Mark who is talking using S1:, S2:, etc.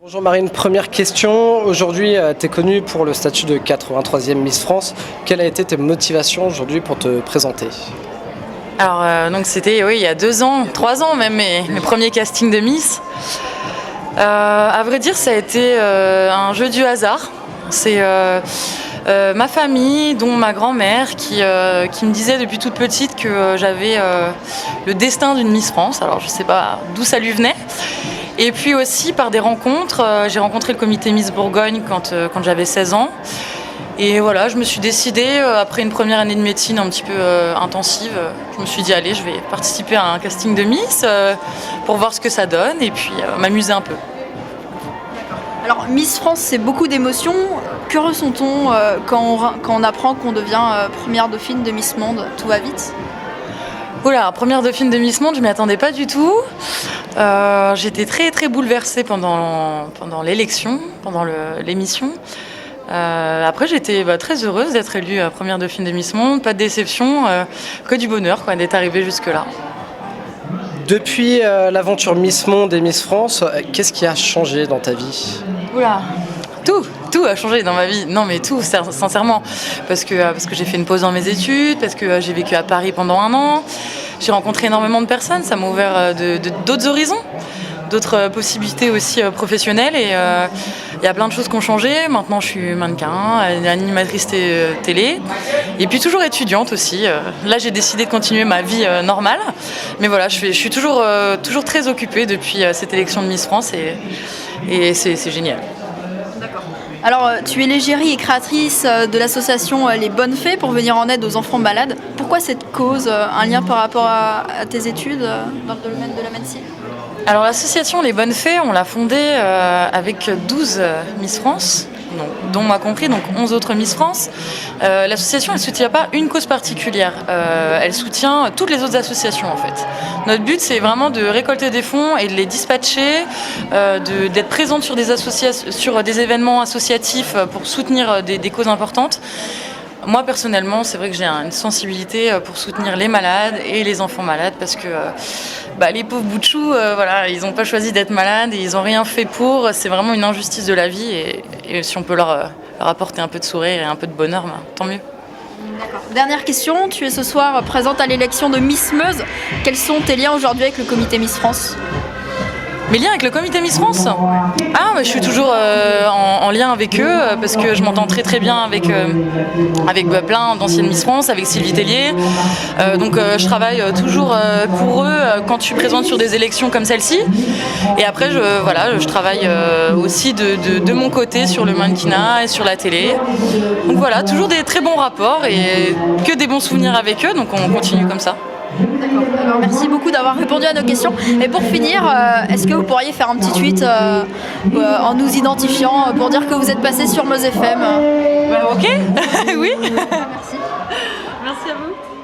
S1: Bonjour Marine, première question. Aujourd'hui, tu es connue pour le statut de 83e Miss France. Quelles ont été tes motivations aujourd'hui pour te présenter?
S2: Alors, donc c'était il y a 2 ans, 3 ans même, mes premiers castings de Miss. À vrai dire, ça a été un jeu du hasard. C'est ma famille, dont ma grand-mère, qui me disait depuis toute petite que j'avais le destin d'une Miss France. Alors je ne sais pas d'où ça lui venait. Et puis aussi par des rencontres, j'ai rencontré le comité Miss Bourgogne quand j'avais 16 ans. Et voilà, je me suis décidée, après une première année de médecine un petit peu intensive, je me suis dit allez, je vais participer à un casting de Miss pour voir ce que ça donne et puis m'amuser un peu.
S3: Alors Miss France, c'est beaucoup d'émotions. Que ressent-on quand on apprend qu'on devient première dauphine de Miss Monde? Tout va vite?
S2: Oula, première dauphine de Miss Monde, je m'y attendais pas du tout. J'étais très très bouleversée pendant l'élection, pendant l'émission. Après, j'étais très heureuse d'être élue première dauphine de Miss Monde, pas de déception, que du bonheur d'être arrivée jusque-là.
S1: Depuis l'aventure Miss Monde et Miss France, qu'est-ce qui a changé dans ta vie?
S2: Oula, tout a changé dans ma vie. Non mais tout, sincèrement. Parce que j'ai fait une pause dans mes études, parce que j'ai vécu à Paris pendant 1 an. J'ai rencontré énormément de personnes, ça m'a ouvert d'autres horizons, d'autres possibilités aussi professionnelles. Et il y a plein de choses qui ont changé. Maintenant je suis mannequin, animatrice télé. Et puis toujours étudiante aussi. Là j'ai décidé de continuer ma vie normale. Mais voilà, je suis toujours très occupée depuis cette élection de Miss France et c'est génial.
S3: Alors, tu es l'égérie et créatrice de l'association Les Bonnes Fées pour venir en aide aux enfants malades. Pourquoi cette cause? Un lien par rapport à tes études dans le domaine de la médecine?
S2: Alors l'association Les Bonnes Fées, on l'a fondée avec 12 Miss France, dont moi compris, donc 11 autres Miss France. L'association, elle ne soutient pas une cause particulière, elle soutient toutes les autres associations en fait. Notre but, c'est vraiment de récolter des fonds et de les dispatcher, d'être présente sur des événements associatifs pour soutenir des causes importantes. Moi personnellement, c'est vrai que j'ai une sensibilité pour soutenir les malades et les enfants malades parce que les pauvres bouts de chou, ils n'ont pas choisi d'être malades et ils n'ont rien fait pour. C'est vraiment une injustice de la vie et si on peut leur apporter un peu de sourire et un peu de bonheur, tant mieux.
S3: D'accord. Dernière question, tu es ce soir présente à l'élection de Miss Meuse. Quels sont tes liens aujourd'hui avec le comité Miss France?
S2: Mes liens avec le comité Miss France? Je suis toujours en lien avec eux parce que je m'entends très très bien avec plein d'anciennes Miss France, avec Sylvie Tellier. Donc je travaille toujours pour eux quand je suis présente sur des élections comme celle-ci. Et après je travaille aussi de mon côté sur le mannequinat et sur la télé. Donc voilà, toujours des très bons rapports et que des bons souvenirs avec eux, donc on continue comme ça.
S3: D'accord. Alors merci beaucoup d'avoir répondu à nos questions. Et pour finir, est-ce que vous pourriez faire un petit tweet en nous identifiant pour dire que vous êtes passé sur Meuse FM?
S2: Ok. Oui.
S3: Merci.
S2: Merci à vous.